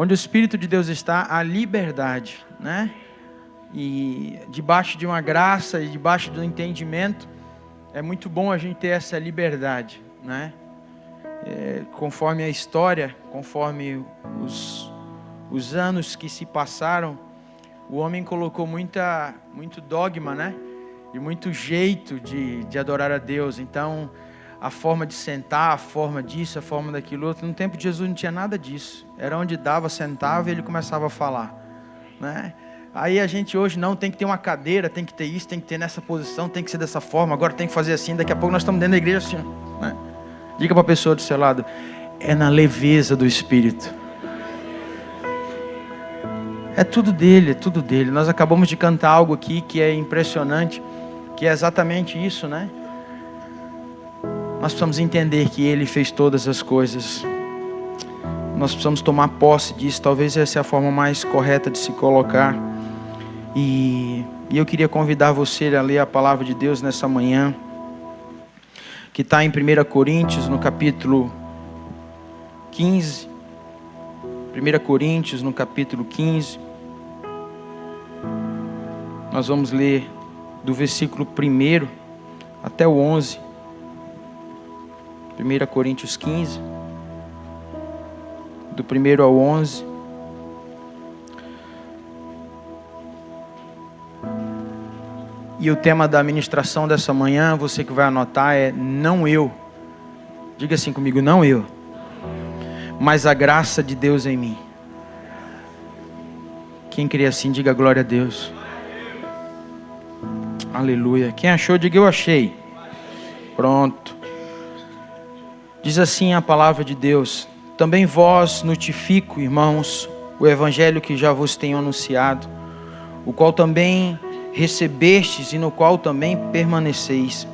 Onde o Espírito de Deus está, há liberdade, né? E debaixo de uma graça e debaixo do entendimento, é muito bom a gente ter essa liberdade, né? Conforme a história, conforme os anos que se passaram, o homem colocou muito dogma, né? E muito jeito de adorar a Deus. Então, a forma de sentar, a forma disso, a forma daquilo outro. No tempo de Jesus não tinha nada disso. Era onde dava, sentava e ele começava a falar, né? Aí a gente hoje não, tem que ter uma cadeira, tem que ter isso, tem que ter nessa posição, tem que ser dessa forma, agora tem que fazer assim. Daqui a pouco nós estamos dentro da igreja assim, né? Diga para a pessoa do seu lado, é na leveza do Espírito. É tudo dele, é tudo dele. Nós acabamos de cantar algo aqui que é impressionante, que é exatamente isso, né? Nós precisamos entender que ele fez todas as coisas. Nós precisamos tomar posse disso. Talvez essa é a forma mais correta de se colocar. E eu queria convidar você a ler a palavra de Deus nessa manhã, que está em 1 Coríntios, no capítulo 15. 1 Coríntios, no capítulo 15. Nós vamos ler do versículo 1 até o 11. 1 Coríntios 15, do 1 ao 11. E o tema da ministração dessa manhã, você que vai anotar, é não eu. Diga assim comigo, não eu, mas a graça de Deus em mim. Quem crê assim, diga glória a Deus. Aleluia. Quem achou, diga eu achei. Pronto. Diz assim a palavra de Deus: também vós notifico, irmãos, o evangelho que já vos tenho anunciado, o qual também recebestes e no qual também permaneceis,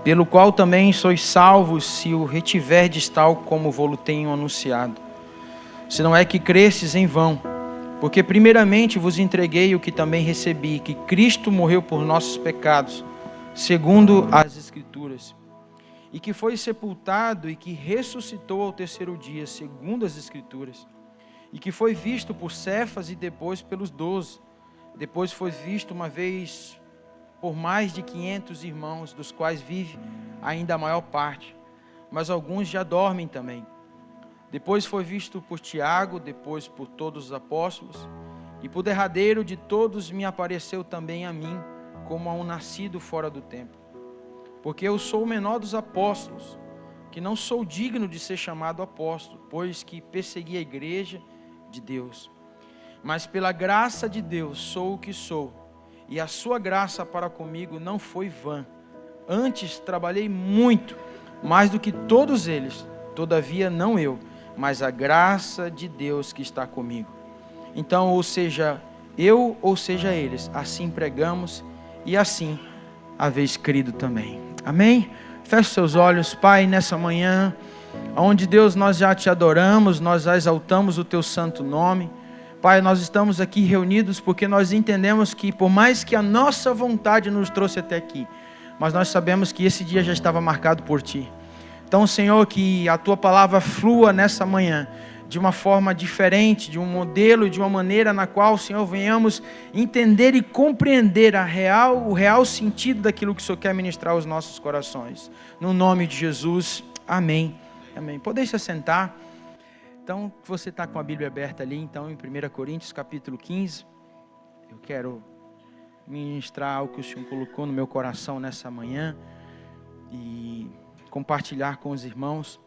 pelo qual também sois salvos, se o retiverdes tal como vou-lo tenho anunciado. Se não é que cresces em vão, porque primeiramente vos entreguei o que também recebi, que Cristo morreu por nossos pecados, segundo as Escrituras, e que foi sepultado e que ressuscitou ao terceiro dia, segundo as Escrituras, e que foi visto por Cefas e depois pelos 12. Depois foi visto uma vez por mais de 500 irmãos, dos quais vive ainda a maior parte, mas alguns já dormem também. Depois foi visto por Tiago, depois por todos os apóstolos, e por derradeiro de todos me apareceu também a mim, como a um nascido fora do tempo. Porque eu sou o menor dos apóstolos, que não sou digno de ser chamado apóstolo, pois que persegui a igreja de Deus. Mas pela graça de Deus sou o que sou, e a sua graça para comigo não foi vã. Antes trabalhei muito, mais do que todos eles, todavia não eu, mas a graça de Deus que está comigo. Então, ou seja eu, ou seja eles, assim pregamos e assim haveis crido também. Amém? Feche seus olhos, Pai, nessa manhã, onde Deus nós já te adoramos, nós já exaltamos o teu santo nome. Pai, nós estamos aqui reunidos porque nós entendemos que por mais que a nossa vontade nos trouxe até aqui, mas nós sabemos que esse dia já estava marcado por Ti. Então, Senhor, que a Tua palavra flua nessa manhã de uma forma diferente, de um modelo, de uma maneira na qual, Senhor, venhamos entender e compreender o real sentido daquilo que o Senhor quer ministrar aos nossos corações. No nome de Jesus, amém. Amém. Podem se assentar. Então, você está com a Bíblia aberta ali, então, em 1 Coríntios, capítulo 15. Eu quero ministrar algo que o Senhor colocou no meu coração nessa manhã e compartilhar com os irmãos.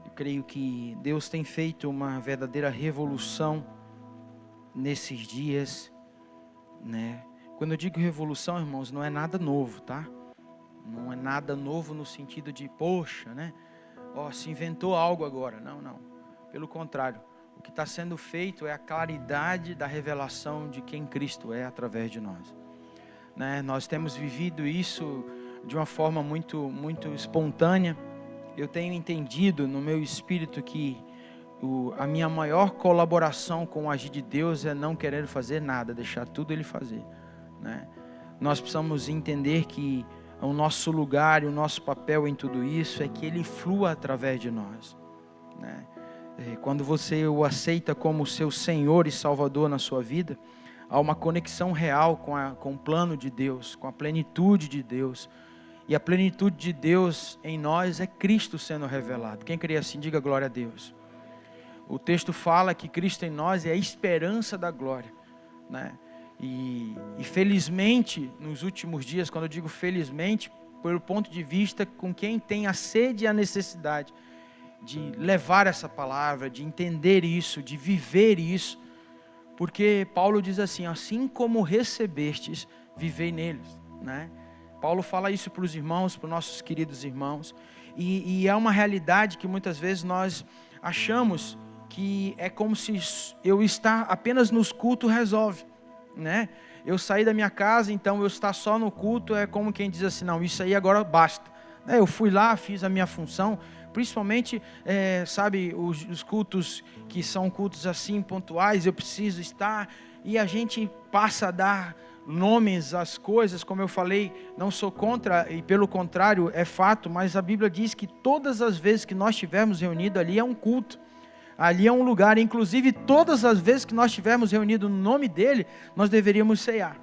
Eu creio que Deus tem feito uma verdadeira revolução nesses dias, né? Quando eu digo revolução, irmãos, não é nada novo, tá? Não é nada novo no sentido de, poxa, né? Se inventou algo agora. Não. Pelo contrário, o que está sendo feito é a claridade da revelação de quem Cristo é através de nós, né? Nós temos vivido isso de uma forma muito espontânea. Eu tenho entendido no meu espírito que a minha maior colaboração com o agir de Deus é não querer fazer nada, deixar tudo Ele fazer, né? Nós precisamos entender que o nosso lugar e o nosso papel em tudo isso é que Ele flua através de nós, né? quando você o aceita como seu Senhor e Salvador na sua vida, há uma conexão real com o plano de Deus, com a plenitude de Deus. E a plenitude de Deus em nós é Cristo sendo revelado. Quem crê assim, diga glória a Deus. O texto fala que Cristo em nós é a esperança da glória, né? E felizmente, nos últimos dias, quando eu digo felizmente, pelo ponto de vista com quem tem a sede e a necessidade de levar essa palavra, de entender isso, de viver isso, porque Paulo diz assim como recebestes, vivei neles, né? Paulo fala isso para os irmãos, para os nossos queridos irmãos, e é uma realidade que muitas vezes nós achamos que é como se eu estar apenas nos cultos resolve, né? Eu saí da minha casa, então eu estar só no culto é como quem diz assim, não, isso aí agora basta. Eu fui lá, fiz a minha função, principalmente, os cultos que são cultos assim pontuais, eu preciso estar, e a gente passa a dar nomes às coisas, como eu falei, não sou contra, e pelo contrário, é fato, mas a Bíblia diz que todas as vezes que nós estivermos reunidos ali é um culto. Ali é um lugar, inclusive todas as vezes que nós estivermos reunidos no nome dele, nós deveríamos ceiar.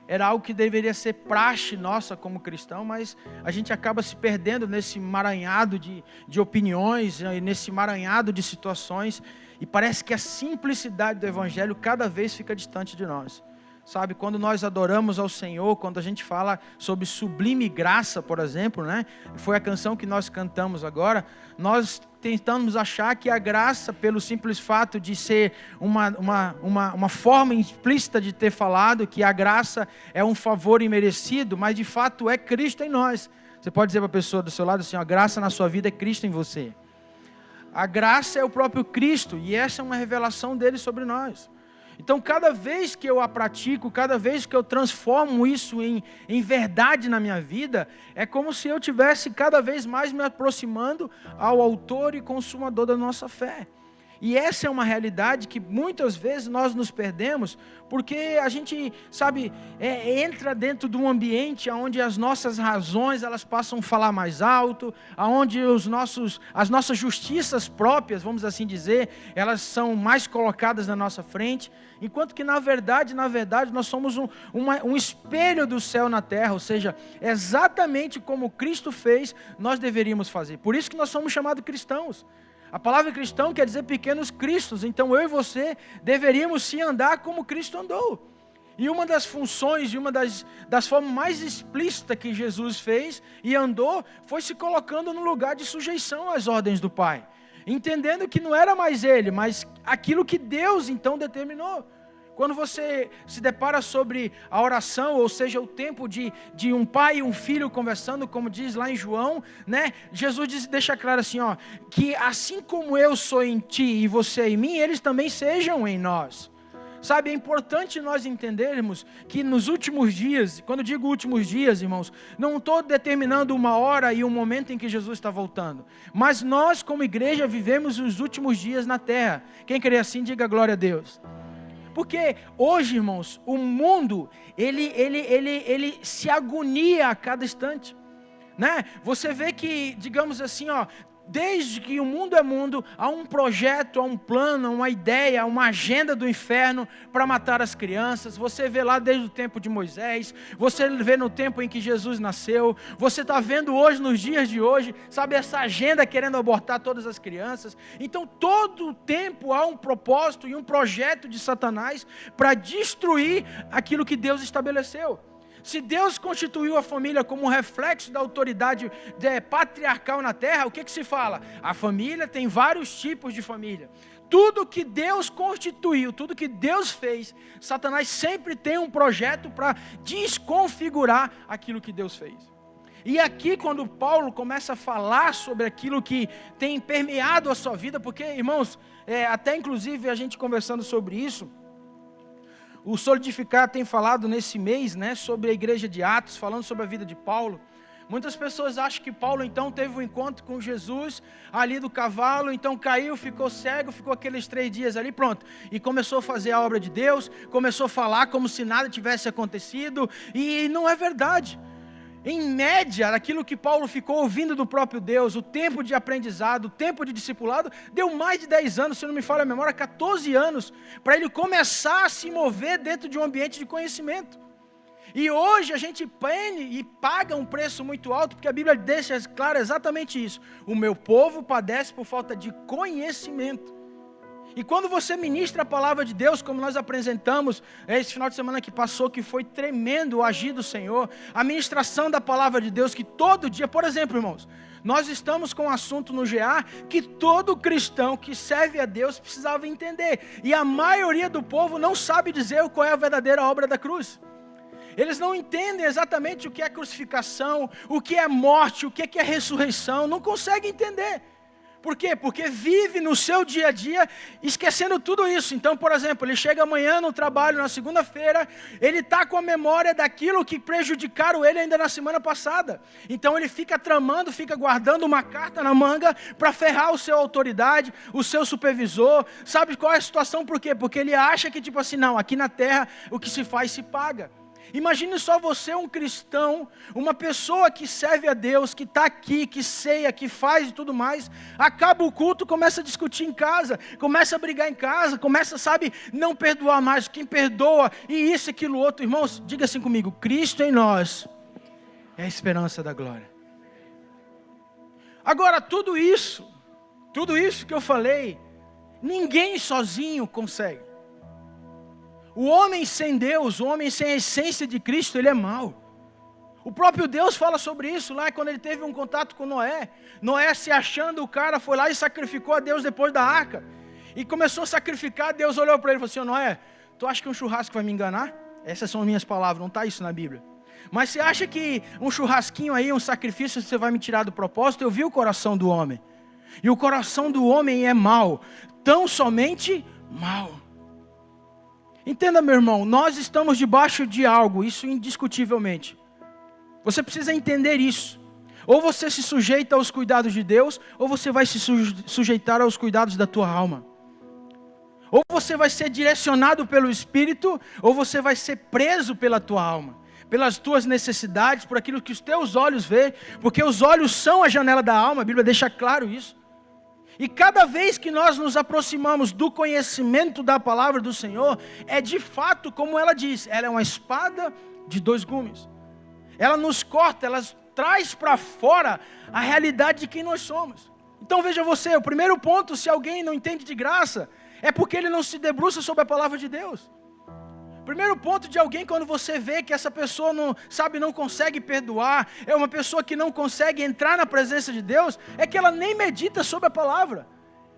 Era algo que deveria ser praxe nossa como cristão, mas a gente acaba se perdendo nesse emaranhado de opiniões, nesse emaranhado de situações, e parece que a simplicidade do Evangelho cada vez fica distante de nós. Sabe, quando nós adoramos ao Senhor, quando a gente fala sobre sublime graça, por exemplo, né? Foi a canção que nós cantamos agora, nós tentamos achar que a graça, pelo simples fato de ser uma forma implícita de ter falado, que a graça é um favor imerecido, mas de fato é Cristo em nós. Você pode dizer para a pessoa do seu lado assim, a graça na sua vida é Cristo em você. A graça é o próprio Cristo, e essa é uma revelação dele sobre nós. Então, cada vez que eu a pratico, cada vez que eu transformo isso em verdade na minha vida, é como se eu estivesse cada vez mais me aproximando ao autor e consumador da nossa fé. E essa é uma realidade que muitas vezes nós nos perdemos, porque a gente, entra dentro de um ambiente onde as nossas razões elas passam a falar mais alto, onde as nossas justiças próprias, vamos assim dizer, elas são mais colocadas na nossa frente, enquanto que na verdade nós somos um espelho do céu na terra, ou seja, exatamente como Cristo fez, nós deveríamos fazer. Por isso que nós somos chamados cristãos. A palavra cristão quer dizer pequenos cristos, então eu e você deveríamos sim andar como Cristo andou. E uma das funções, e uma das formas mais explícitas que Jesus fez e andou, foi se colocando no lugar de sujeição às ordens do Pai. Entendendo que não era mais ele, mas aquilo que Deus então determinou. Quando você se depara sobre a oração, ou seja, o tempo de um pai e um filho conversando, como diz lá em João, né? Jesus deixa claro assim, que assim como eu sou em ti e você em mim, eles também sejam em nós. Sabe, é importante nós entendermos que nos últimos dias, quando eu digo últimos dias, irmãos, não estou determinando uma hora e um momento em que Jesus está voltando, mas nós como igreja vivemos os últimos dias na terra. Quem crê assim, diga glória a Deus. Porque hoje, irmãos, o mundo, ele se agonia a cada instante, né? Você vê que, digamos assim, desde que o mundo é mundo, há um projeto, há um plano, uma ideia, uma agenda do inferno para matar as crianças. Você vê lá desde o tempo de Moisés, você vê no tempo em que Jesus nasceu, você está vendo hoje, nos dias de hoje, essa agenda querendo abortar todas as crianças. Então todo o tempo há um propósito e um projeto de Satanás para destruir aquilo que Deus estabeleceu. Se Deus constituiu a família como um reflexo da autoridade patriarcal na terra, o que se fala? A família tem vários tipos de família. Tudo que Deus constituiu, tudo que Deus fez, Satanás sempre tem um projeto para desconfigurar aquilo que Deus fez. E aqui quando Paulo começa a falar sobre aquilo que tem permeado a sua vida, porque, irmãos, até inclusive a gente conversando sobre isso, o Solidificar tem falado nesse mês, né, sobre a igreja de Atos, falando sobre a vida de Paulo. Muitas pessoas acham que Paulo então teve um encontro com Jesus ali do cavalo, então caiu, ficou cego, ficou aqueles 3 dias ali, pronto. E começou a fazer a obra de Deus, começou a falar como se nada tivesse acontecido, e não é verdade. Em média, aquilo que Paulo ficou ouvindo do próprio Deus, o tempo de aprendizado, o tempo de discipulado, deu mais de 10 anos, se não me falha a memória, 14 anos, para ele começar a se mover dentro de um ambiente de conhecimento. E hoje a gente paga um preço muito alto, porque a Bíblia deixa claro exatamente isso. O meu povo padece por falta de conhecimento. E quando você ministra a palavra de Deus, como nós apresentamos esse final de semana que passou, que foi tremendo o agir do Senhor, a ministração da palavra de Deus, que todo dia, por exemplo, irmãos, nós estamos com um assunto no GA que todo cristão que serve a Deus precisava entender. E a maioria do povo não sabe dizer qual é a verdadeira obra da cruz. Eles não entendem exatamente o que é crucificação, o que é morte, o que é ressurreição, não conseguem entender. Por quê? Porque vive no seu dia a dia esquecendo tudo isso. Então, por exemplo, ele chega amanhã no trabalho, na segunda-feira, ele está com a memória daquilo que prejudicaram ele ainda na semana passada. Então ele fica tramando, fica guardando uma carta na manga para ferrar o seu autoridade, o seu supervisor. Sabe qual é a situação? Por quê? Porque ele acha que tipo assim, não, aqui na terra o que se faz se paga. Imagine só você, um cristão, uma pessoa que serve a Deus, que está aqui, que ceia, que faz e tudo mais, acaba o culto, começa a discutir em casa, começa a brigar em casa, começa, sabe, não perdoar mais quem perdoa, e isso, aquilo, outro. Irmãos, diga assim comigo, Cristo em nós é a esperança da glória. Agora, tudo isso que eu falei, ninguém sozinho consegue. O homem sem Deus, o homem sem a essência de Cristo, ele é mau. O próprio Deus fala sobre isso lá quando ele teve um contato com Noé. Noé, se achando o cara, foi lá e sacrificou a Deus depois da arca. E começou a sacrificar, Deus olhou para ele e falou assim, Noé, tu acha que um churrasco vai me enganar? Essas são minhas palavras, não está isso na Bíblia. Mas você acha que um churrasquinho aí, um sacrifício, você vai me tirar do propósito? Eu vi o coração do homem. E o coração do homem é mau, tão somente mau. Entenda, meu irmão, nós estamos debaixo de algo, isso indiscutivelmente. Você precisa entender isso. Ou você se sujeita aos cuidados de Deus, ou você vai se sujeitar aos cuidados da tua alma. Ou você vai ser direcionado pelo Espírito, ou você vai ser preso pela tua alma, pelas tuas necessidades, por aquilo que os teus olhos veem, porque os olhos são a janela da alma, a Bíblia deixa claro isso. E cada vez que nós nos aproximamos do conhecimento da palavra do Senhor, é de fato, como ela diz, ela é uma espada de dois gumes. Ela nos corta, ela traz para fora a realidade de quem nós somos. Então veja você, o primeiro ponto, se alguém não entende de graça, é porque ele não se debruça sobre a palavra de Deus. Primeiro ponto de alguém, quando você vê que essa pessoa não consegue perdoar, é uma pessoa que não consegue entrar na presença de Deus, é que ela nem medita sobre a palavra.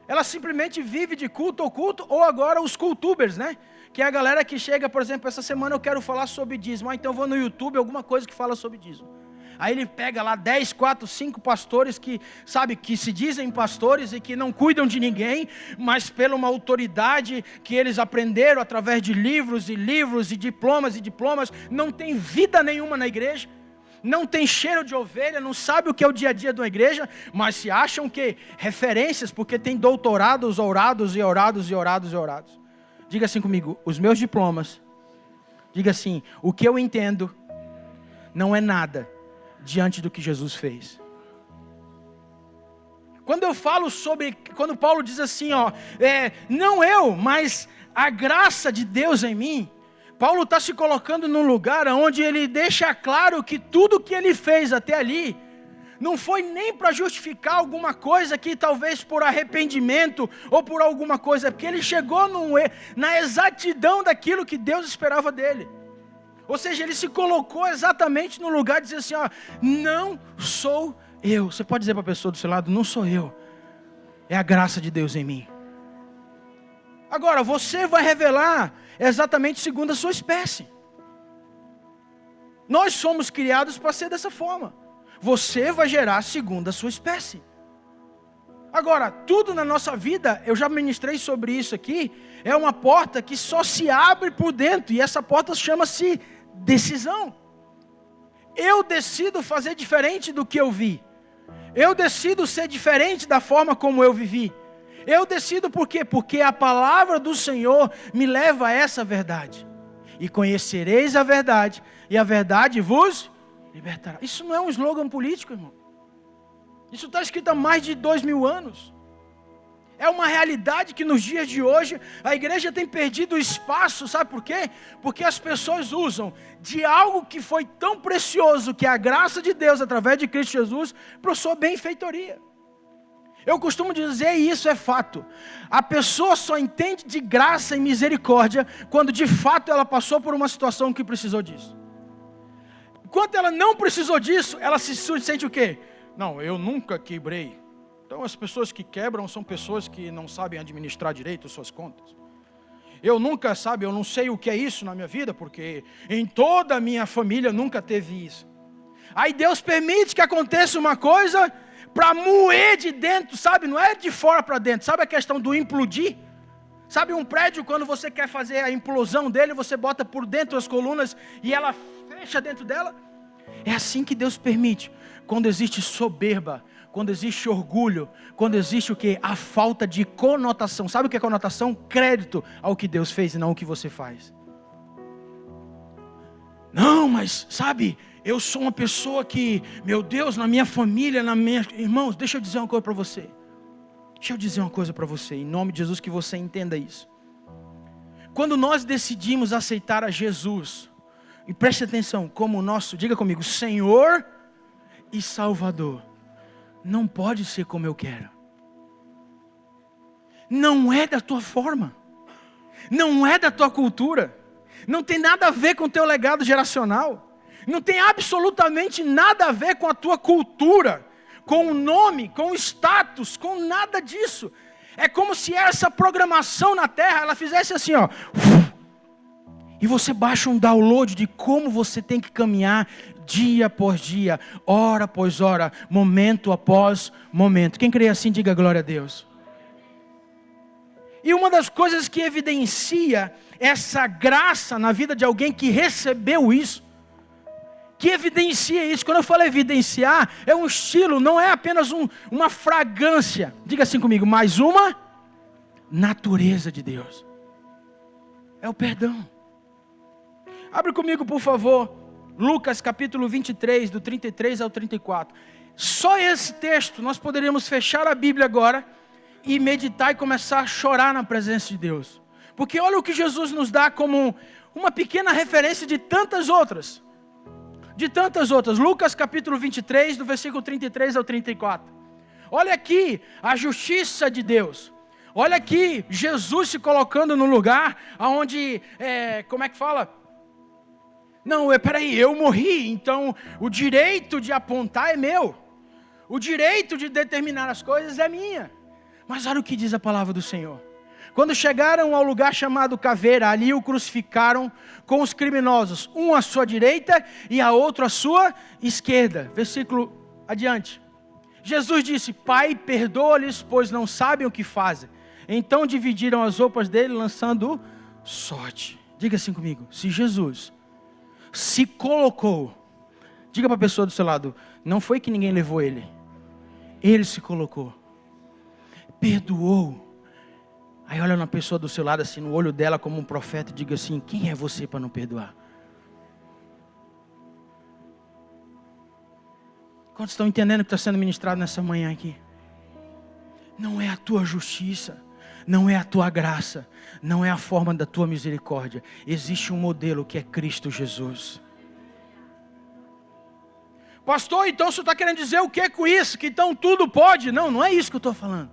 Ela simplesmente vive de culto, ou agora os cultubers, né? Que é a galera que chega, por exemplo, essa semana eu quero falar sobre dízimo, então eu vou no YouTube, alguma coisa que fala sobre dízimo. Aí ele pega lá 10, 4, 5 pastores que, sabe, que se dizem pastores e que não cuidam de ninguém, mas pela uma autoridade que eles aprenderam através de livros e livros e diplomas, não tem vida nenhuma na igreja, não tem cheiro de ovelha, não sabe o que é o dia a dia de uma igreja, mas se acham que referências, porque tem doutorados, orados. Diga assim comigo, os meus diplomas, diga assim, o que eu entendo não é nada diante do que Jesus fez. Quando eu falo quando Paulo diz assim, não eu, mas a graça de Deus em mim, Paulo está se colocando num lugar onde ele deixa claro que tudo que ele fez até ali, não foi nem para justificar alguma coisa que talvez por arrependimento ou por alguma coisa, porque ele chegou na exatidão daquilo que Deus esperava dele. Ou seja, ele se colocou exatamente no lugar de dizer assim, não sou eu. Você pode dizer para a pessoa do seu lado, não sou eu. É a graça de Deus em mim. Agora, você vai revelar exatamente segundo a sua espécie. Nós somos criados para ser dessa forma. Você vai gerar segundo a sua espécie. Agora, tudo na nossa vida, eu já ministrei sobre isso aqui, é uma porta que só se abre por dentro, e essa porta chama-se decisão. Eu decido fazer diferente do que eu vi. Eu decido ser diferente da forma como eu vivi. Eu decido por quê? Porque a palavra do Senhor me leva a essa verdade. E conhecereis a verdade, e a verdade vos libertará. Isso não é um slogan político, irmão. Isso está escrito há mais de 2000 anos. É uma realidade que nos dias de hoje a igreja tem perdido espaço, sabe por quê? Porque as pessoas usam de algo que foi tão precioso, que é a graça de Deus através de Cristo Jesus, para sua benfeitoria. Eu costumo dizer, e isso é fato, a pessoa só entende de graça e misericórdia quando de fato ela passou por uma situação que precisou disso. Enquanto ela não precisou disso, ela se sente o quê? Não, eu nunca quebrei. Então as pessoas que quebram são pessoas que não sabem administrar direito suas contas. Eu não sei o que é isso na minha vida, porque em toda a minha família nunca teve isso. Aí Deus permite que aconteça uma coisa para moer de dentro, sabe? Não é de fora para dentro, sabe a questão do implodir? Sabe um prédio, quando você quer fazer a implosão dele, você bota por dentro as colunas e ela fecha dentro dela? É assim que Deus permite, quando existe soberba, quando existe orgulho, quando existe o quê? A falta de conotação. Sabe o que é conotação? Crédito ao que Deus fez e não ao que você faz. Não, mas sabe, eu sou uma pessoa que, meu Deus, na minha família, irmãos, deixa eu dizer uma coisa para você. Em nome de Jesus, que você entenda isso. Quando nós decidimos aceitar a Jesus, e preste atenção, como o nosso, diga comigo, Senhor e Salvador, não pode ser como eu quero. Não é da tua forma. Não é da tua cultura. Não tem nada a ver com o teu legado geracional. Não tem absolutamente nada a ver com a tua cultura, com o nome, com o status, com nada disso. É como se essa programação na Terra, ela fizesse assim, ó. E você baixa um download de como você tem que caminhar dia após dia, hora após hora, momento após momento. Quem crê assim, diga glória a Deus. E uma das coisas que evidencia essa graça na vida de alguém que recebeu isso, que evidencia isso, quando eu falo evidenciar, é um estilo, não é apenas uma fragrância, diga assim comigo, mais uma natureza de Deus. É o perdão. Abre comigo, por favor, Lucas capítulo 23, do 33 ao 34. Só esse texto, nós poderíamos fechar a Bíblia agora e meditar e começar a chorar na presença de Deus. Porque olha o que Jesus nos dá como uma pequena referência de tantas outras. Lucas capítulo 23, do versículo 33 ao 34. Olha aqui a justiça de Deus. Olha aqui Jesus se colocando no lugar onde, como é que fala? Não, peraí, eu morri, então o direito de apontar é meu. O direito de determinar as coisas é minha. Mas olha o que diz a palavra do Senhor. Quando chegaram ao lugar chamado Caveira, ali o crucificaram com os criminosos, um à sua direita e a outro à sua esquerda. Versículo adiante. Jesus disse, Pai, perdoa-lhes, pois não sabem o que fazem. Então dividiram as roupas dele, lançando sorte. Diga assim comigo, se Jesus se colocou, diga para a pessoa do seu lado, não foi que ninguém levou ele, ele se colocou, perdoou. Aí olha na pessoa do seu lado assim, no olho dela como um profeta, e diga assim, quem é você para não perdoar? Quantos estão entendendo o que está sendo ministrado nessa manhã aqui? Não é a tua justiça, não é a tua graça, não é a forma da tua misericórdia. Existe um modelo que é Cristo Jesus. Pastor, então você está querendo dizer o que com isso? Que então tudo pode? Não, não é isso que eu estou falando.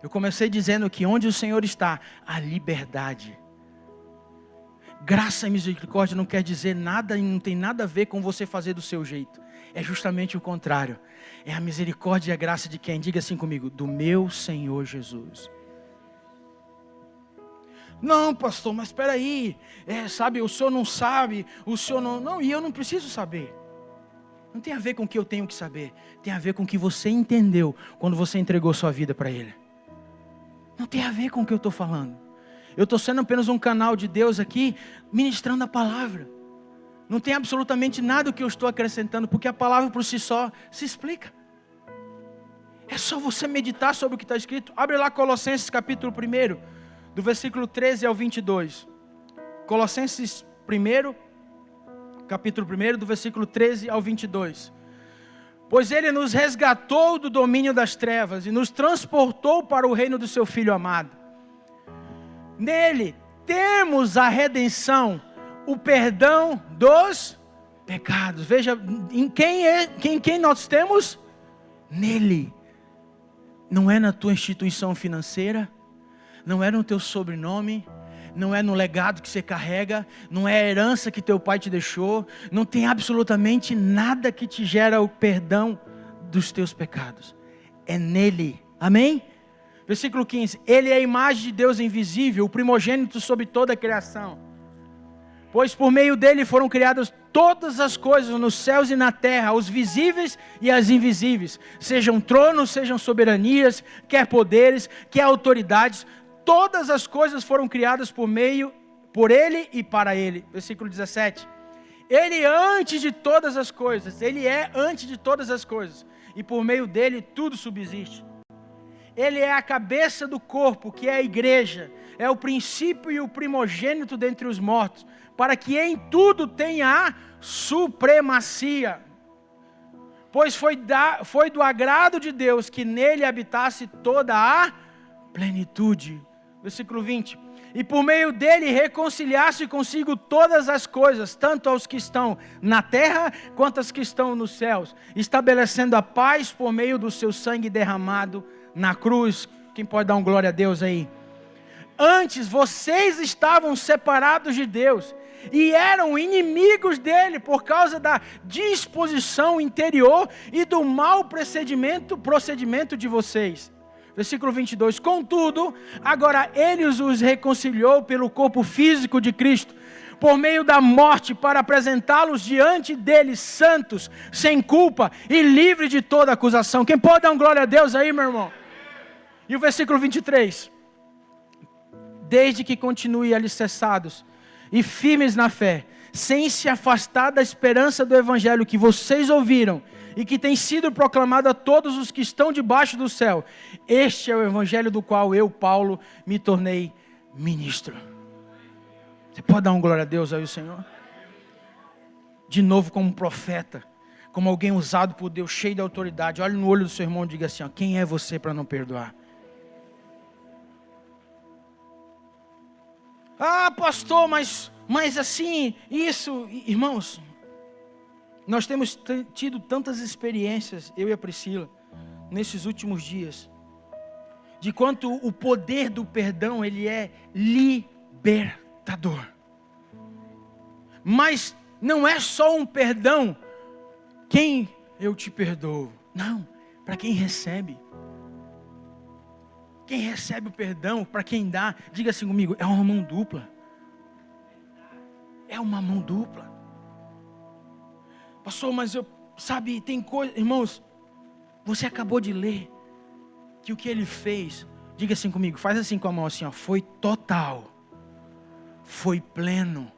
Eu comecei dizendo que onde o Senhor está, há liberdade. Graça e misericórdia não quer dizer nada e não tem nada a ver com você fazer do seu jeito. É justamente o contrário. É a misericórdia e a graça de quem? Diga assim comigo, do meu Senhor Jesus. Não, pastor, mas espera aí. Sabe, o senhor não sabe, o senhor não... Não, e eu não preciso saber. Não tem a ver com o que eu tenho que saber. Tem a ver com o que você entendeu quando você entregou sua vida para Ele. Não tem a ver com o que eu estou falando. Eu estou sendo apenas um canal de Deus aqui, ministrando a palavra. Não tem absolutamente nada que eu estou acrescentando, porque a palavra por si só se explica. É só você meditar sobre o que está escrito. Abre lá Colossenses capítulo 1, do versículo 13 ao 22. Colossenses 1, capítulo 1, do versículo 13 ao 22. Pois ele nos resgatou do domínio das trevas e nos transportou para o reino do seu Filho amado. Nele temos a redenção, o perdão dos pecados. Veja, em quem nós temos? Nele. Não é na tua instituição financeira, não é no teu sobrenome, não é no legado que você carrega, não é a herança que teu pai te deixou, não tem absolutamente nada que te gera o perdão dos teus pecados. É nele. Amém? Versículo 15. Ele é a imagem de Deus invisível, o primogênito sobre toda a criação. Pois por meio dele foram criadas todas as coisas nos céus e na terra, os visíveis e as invisíveis, sejam tronos, sejam soberanias, quer poderes, quer autoridades, todas as coisas foram criadas por ele e para ele. Versículo 17. Ele antes de todas as coisas, ele é antes de todas as coisas, e por meio dele tudo subsiste. Ele é a cabeça do corpo, que é a igreja, é o princípio e o primogênito dentre os mortos, para que em tudo tenha a supremacia. Pois foi do agrado de Deus que nele habitasse toda a plenitude. Versículo 20. E por meio dele reconciliasse consigo todas as coisas, tanto aos que estão na terra, quanto aos que estão nos céus, estabelecendo a paz por meio do seu sangue derramado na cruz. Quem pode dar um glória a Deus aí? Antes vocês estavam separados de Deus e eram inimigos dele por causa da disposição interior e do mau procedimento de vocês. Versículo 22. Contudo, agora ele os reconciliou pelo corpo físico de Cristo, por meio da morte, para apresentá-los diante dele santos, sem culpa e livre de toda acusação. Quem pode dar um glória a Deus aí, meu irmão? E o versículo 23. Desde que continuem alicerçados e firmes na fé, sem se afastar da esperança do evangelho que vocês ouviram e que tem sido proclamado a todos os que estão debaixo do céu. Este é o evangelho do qual eu, Paulo, me tornei ministro. Você pode dar um glória a Deus aí, Senhor? De novo, como profeta, como alguém usado por Deus, cheio de autoridade. Olhe no olho do seu irmão e diga assim, ó, quem é você para não perdoar? Ah, pastor, mas assim, isso, irmãos, nós temos tido tantas experiências, eu e a Priscila, nesses últimos dias, de quanto o poder do perdão, ele é libertador. Mas não é só um perdão, quem eu te perdoo, não, para quem recebe. Quem recebe o perdão, para quem dá, diga assim comigo, é uma mão dupla. É uma mão dupla. Pastor, mas sabe, tem coisa, irmãos, você acabou de ler, que o que ele fez, diga assim comigo, faz assim com a mão assim, ó, foi total, foi pleno,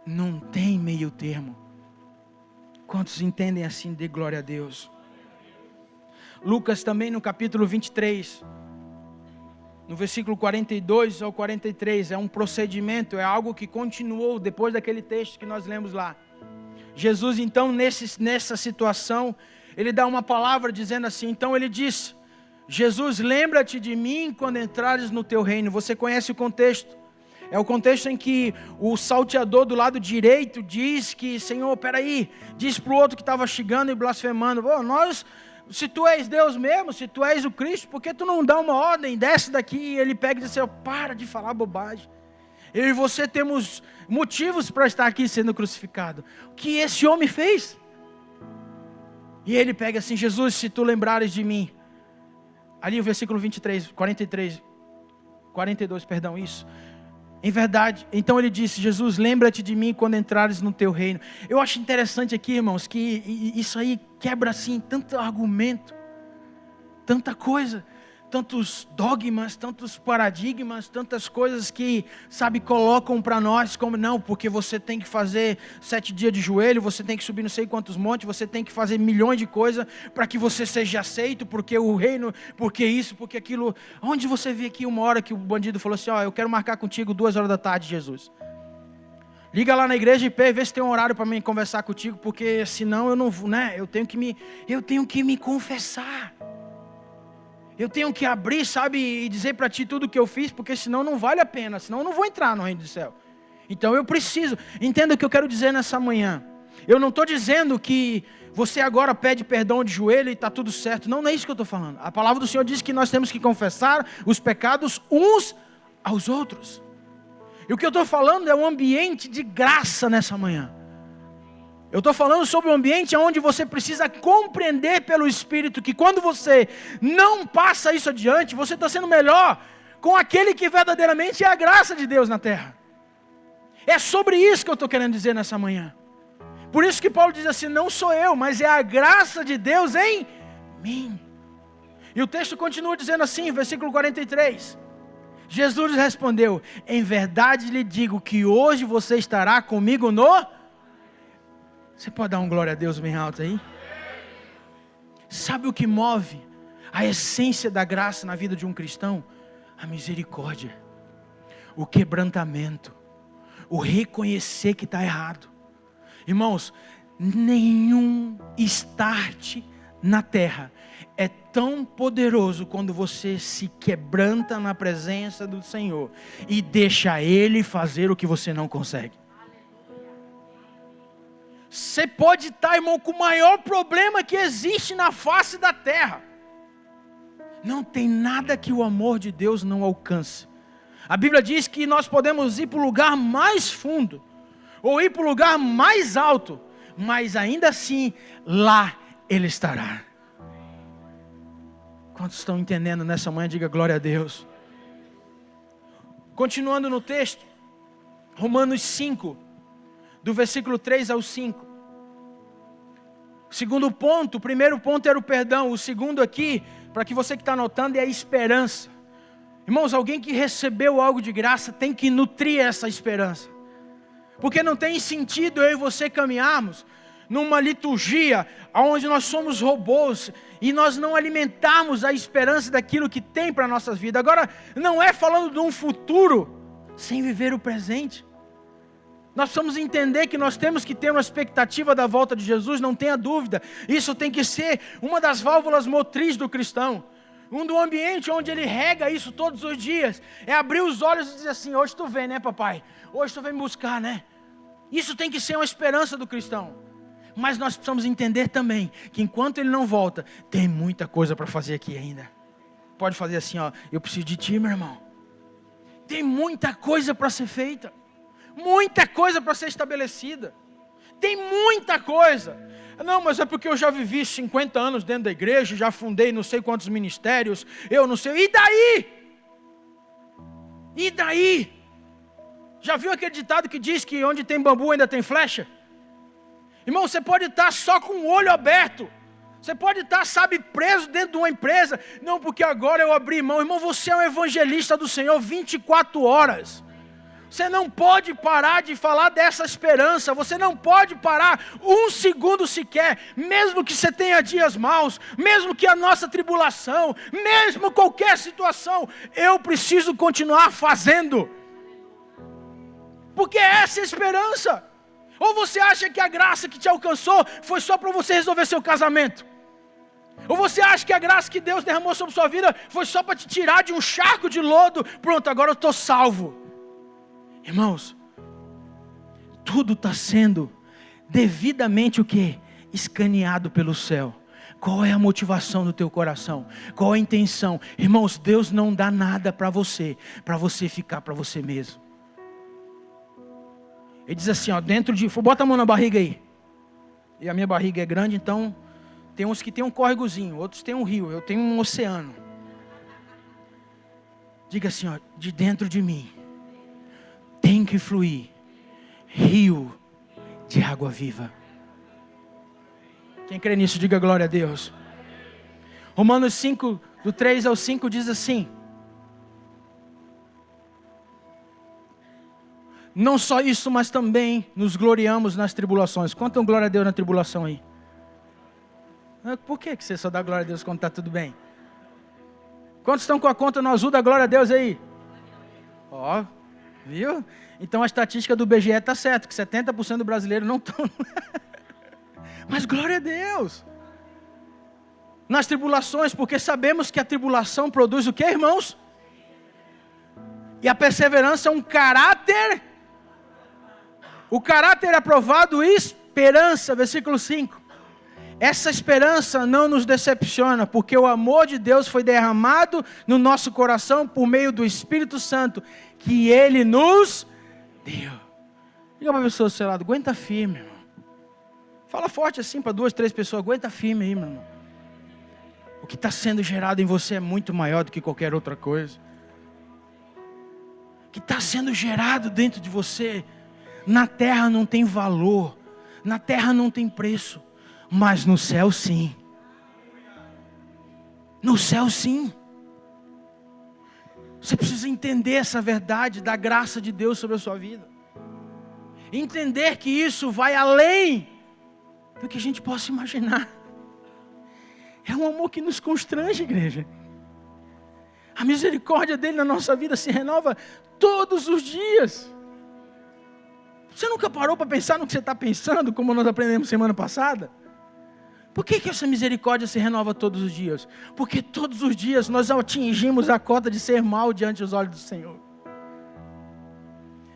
não tem meio termo. Quantos entendem assim, dê glória a Deus? Lucas também no capítulo 23, no versículo 42 ao 43, é um procedimento, é algo que continuou depois daquele texto que nós lemos lá. Jesus então nessa situação, ele dá uma palavra dizendo assim, então ele disse, Jesus, lembra-te de mim quando entrares no teu reino. Você conhece o contexto, é o contexto em que o salteador do lado direito diz que, Senhor, peraí, diz para o outro que estava xingando e blasfemando, se tu és Deus mesmo, se tu és o Cristo, por que tu não dá uma ordem, desce daqui? E ele pega e diz assim, para de falar bobagem. Eu e você temos motivos para estar aqui sendo crucificado. O que esse homem fez? E ele pega assim, Jesus, se tu lembrares de mim. Ali o versículo 42, perdão, isso. Em verdade, então ele disse, Jesus, lembra-te de mim quando entrares no teu reino. Eu acho interessante aqui, irmãos, que isso aí quebra assim, tanto argumento, tanta coisa, tantos dogmas, tantos paradigmas, tantas coisas que, sabe, colocam para nós como, não, porque você tem que fazer 7 dias de joelho, você tem que subir não sei quantos montes, você tem que fazer milhões de coisas para que você seja aceito, porque o reino, porque isso, porque aquilo. Onde você vê aqui uma hora que o bandido falou assim, eu quero marcar contigo 2 horas da tarde, Jesus. Liga lá na igreja IP e vê se tem um horário para mim conversar contigo, porque senão eu não vou, né? Eu tenho que me confessar. Eu tenho que abrir, sabe, e dizer para ti tudo o que eu fiz, porque senão não vale a pena, senão eu não vou entrar no reino do céu. Então eu preciso. Entenda o que eu quero dizer nessa manhã. Eu não estou dizendo que você agora pede perdão de joelho e está tudo certo. Não, não é isso que eu estou falando. A palavra do Senhor diz que nós temos que confessar os pecados uns aos outros. E o que eu estou falando é um ambiente de graça nessa manhã. Eu estou falando sobre um ambiente onde você precisa compreender pelo Espírito que quando você não passa isso adiante, você está sendo melhor com aquele que verdadeiramente é a graça de Deus na terra. É sobre isso que eu estou querendo dizer nessa manhã. Por isso que Paulo diz assim, não sou eu, mas é a graça de Deus em mim. E o texto continua dizendo assim, versículo 43. Jesus respondeu, em verdade lhe digo que hoje você estará comigo no... Você pode dar um glória a Deus bem alto aí? Sabe o que move a essência da graça na vida de um cristão? A misericórdia, o quebrantamento, o reconhecer que está errado. Irmãos, nenhum start na terra é tão poderoso quando você se quebranta na presença do Senhor e deixa Ele fazer o que você não consegue. Você pode estar, irmão, com o maior problema que existe na face da terra. Não tem nada que o amor de Deus não alcance. A Bíblia diz que nós podemos ir para o lugar mais fundo, ou ir para o lugar mais alto, mas ainda assim, lá Ele estará. Quantos estão entendendo nessa manhã? Diga glória a Deus. Continuando no texto, Romanos 5, do versículo 3 ao 5. Segundo ponto, o primeiro ponto era o perdão. O segundo aqui, para que você que está anotando, é a esperança. Irmãos, alguém que recebeu algo de graça tem que nutrir essa esperança. Porque não tem sentido eu e você caminharmos numa liturgia onde nós somos robôs e nós não alimentarmos a esperança daquilo que tem para a nossa vida. Agora, não é falando de um futuro sem viver o presente. Nós precisamos entender que nós temos que ter uma expectativa da volta de Jesus, não tenha dúvida. Isso tem que ser uma das válvulas motrizes do cristão. Do ambiente onde ele rega isso todos os dias. É abrir os olhos e dizer assim, hoje tu vem, né, papai? Hoje tu vem me buscar, né? Isso tem que ser uma esperança do cristão. Mas nós precisamos entender também que enquanto ele não volta, tem muita coisa para fazer aqui ainda. Pode fazer assim, ó, eu preciso de ti, meu irmão. Tem muita coisa para ser feita. Muita coisa para ser estabelecida. Tem muita coisa. Não, mas é porque eu já vivi 50 anos dentro da igreja, já fundei não sei quantos ministérios, eu não sei. E daí? E daí? Já viu aquele ditado que diz que onde tem bambu ainda tem flecha? Irmão, você pode estar só com o olho aberto. Você pode estar, sabe, preso dentro de uma empresa. Não, porque agora eu abri mão. Irmão, você é um evangelista do Senhor 24 horas. Você não pode parar de falar dessa esperança. Você não pode parar um segundo sequer. Mesmo que você tenha dias maus. Mesmo que a nossa tribulação. Mesmo qualquer situação. Eu preciso continuar fazendo. Porque essa é a esperança. Ou você acha que a graça que te alcançou foi só para você resolver seu casamento? Ou você acha que a graça que Deus derramou sobre sua vida foi só para te tirar de um charco de lodo? Pronto, agora eu estou salvo. Irmãos, tudo está sendo devidamente o quê? Escaneado pelo céu. Qual é a motivação do teu coração? Qual a intenção? Irmãos, Deus não dá nada para você ficar para você mesmo. Ele diz assim, ó, dentro de... Bota a mão na barriga aí. E a minha barriga é grande, então... Tem uns que tem um córregozinho, outros tem um rio, eu tenho um oceano. Diga assim, ó, de dentro de mim... tem que fluir... rio... de água viva. Quem crê nisso, diga glória a Deus. Romanos 5, do 3 ao 5, diz assim... Não só isso, mas também nos gloriamos nas tribulações. Quanto glória a Deus na tribulação aí? Por que você só dá glória a Deus quando está tudo bem? Quantos estão com a conta no azul da glória a Deus aí? Ó, Viu? Então a estatística do BGE está certa, que 70% do brasileiro não estão. Mas glória a Deus. Nas tribulações, porque sabemos que a tribulação produz o que, irmãos? E a perseverança é um caráter. O caráter aprovado, esperança, versículo 5. Essa esperança não nos decepciona, porque o amor de Deus foi derramado no nosso coração por meio do Espírito Santo, que Ele nos deu. Diga para a pessoa do seu lado, aguenta firme, irmão. Fala forte assim para 2, 3 pessoas, aguenta firme aí, meu irmão. O que está sendo gerado em você é muito maior do que qualquer outra coisa. O que está sendo gerado dentro de você, na terra não tem valor, na terra não tem preço, mas no céu sim. No céu sim. Você precisa entender essa verdade da graça de Deus sobre a sua vida. Entender que isso vai além do que a gente possa imaginar. É um amor que nos constrange, igreja. A misericórdia dele na nossa vida se renova todos os dias. Você nunca parou para pensar no que você está pensando, como nós aprendemos semana passada? Por que essa misericórdia se renova todos os dias? Porque todos os dias nós atingimos a cota de ser mal diante dos olhos do Senhor.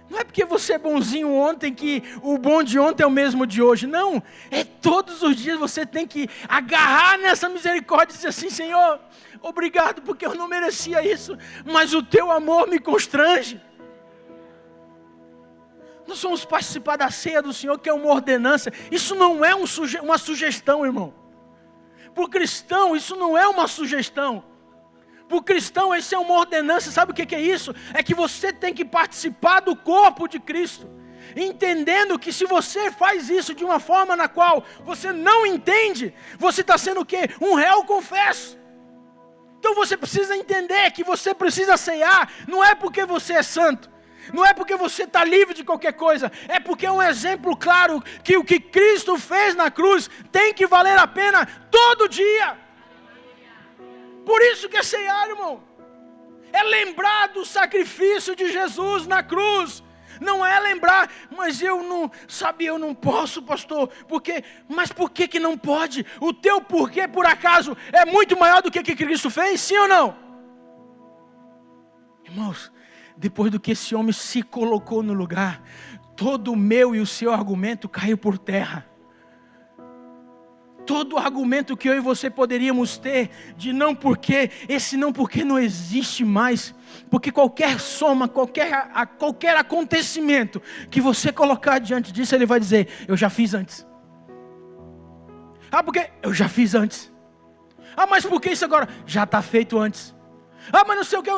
Não é porque você é bonzinho ontem que o bom de ontem é o mesmo de hoje. Não, é todos os dias você tem que agarrar nessa misericórdia e dizer assim, Senhor, obrigado porque eu não merecia isso, mas o teu amor me constrange. Nós vamos participar da ceia do Senhor, que é uma ordenança. Isso não é uma sugestão, irmão. Para o cristão, isso não é uma sugestão. Para o cristão, isso é uma ordenança. Sabe o que é isso? É que você tem que participar do corpo de Cristo. Entendendo que se você faz isso de uma forma na qual você não entende, você está sendo o quê? Um réu confesso. Então você precisa entender que você precisa ceiar. Não é porque você é santo. Não é porque você está livre de qualquer coisa. É porque é um exemplo claro que o que Cristo fez na cruz tem que valer a pena todo dia. Por isso que é ceiar, irmão. É lembrar do sacrifício de Jesus na cruz. Não é lembrar, mas eu não posso, pastor. Mas por que não pode? O teu porquê, por acaso, é muito maior do que Cristo fez? Sim ou não? Irmãos, depois do que esse homem se colocou no lugar, todo o meu e o seu argumento caiu por terra. Todo o argumento que eu e você poderíamos ter de não porque, esse não porque não existe mais. Porque qualquer soma, qualquer acontecimento que você colocar diante disso, ele vai dizer, eu já fiz antes. Ah, porque eu já fiz antes. Ah, mas por que isso agora? Já está feito antes. Ah, mas não sei o que,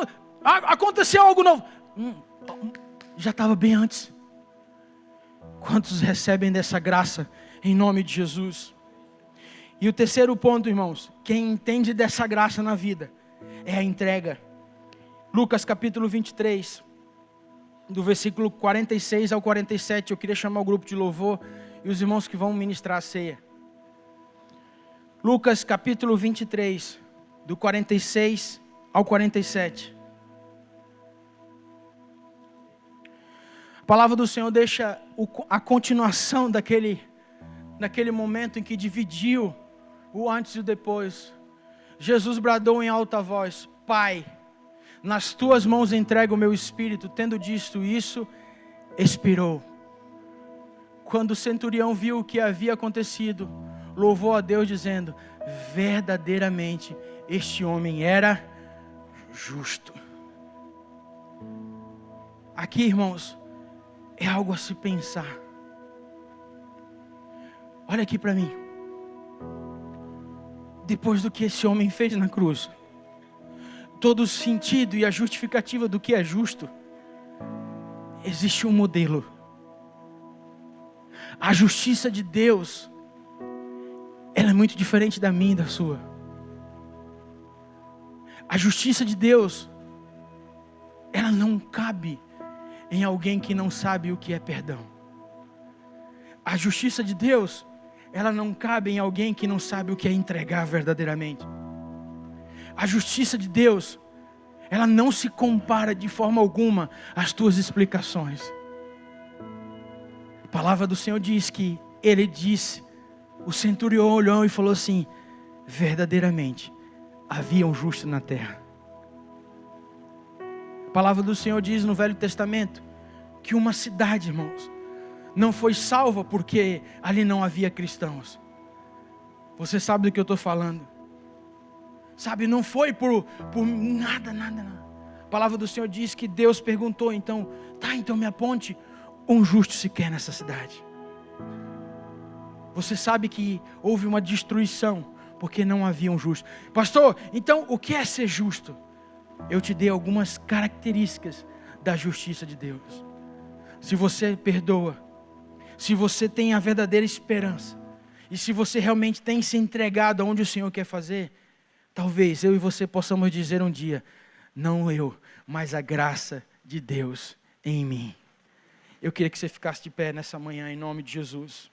aconteceu algo novo. Já estava bem antes. Quantos recebem dessa graça em nome de Jesus? E o terceiro ponto, irmãos, quem entende dessa graça na vida é a entrega. Lucas capítulo 23, do versículo 46 ao 47, eu queria chamar o grupo de louvor e os irmãos que vão ministrar a ceia. Lucas capítulo 23, do 46 ao 47. A palavra do Senhor deixa a continuação daquele momento em que dividiu o antes e o depois. Jesus bradou em alta voz, Pai, nas tuas mãos entrego o meu espírito. Tendo dito isso, expirou. Quando o centurião viu o que havia acontecido, louvou a Deus dizendo, verdadeiramente este homem era justo. Aqui, irmãos, é algo a se pensar. Olha aqui para mim. Depois do que esse homem fez na cruz, todo o sentido e a justificativa do que é justo, existe um modelo. A justiça de Deus, ela é muito diferente da minha e da sua. A justiça de Deus, ela não cabe em alguém que não sabe o que é perdão. A justiça de Deus, ela não cabe em alguém que não sabe o que é entregar verdadeiramente. A justiça de Deus, ela não se compara de forma alguma às tuas explicações. A palavra do Senhor diz que ele disse, o centurião olhou e falou assim: verdadeiramente havia um justo na terra. A palavra do Senhor diz no Velho Testamento que uma cidade, irmãos, não foi salva porque ali não havia cristãos. Você sabe do que eu estou falando? Sabe, não foi por nada. A palavra do Senhor diz que Deus perguntou, então me aponte um justo sequer nessa cidade. Você sabe que houve uma destruição porque não havia um justo. Pastor, então o que é ser justo? Eu te dei algumas características da justiça de Deus. Se você perdoa, se você tem a verdadeira esperança, e se você realmente tem se entregado aonde o Senhor quer fazer, talvez eu e você possamos dizer um dia: não eu, mas a graça de Deus em mim. Eu queria que você ficasse de pé nessa manhã, em nome de Jesus.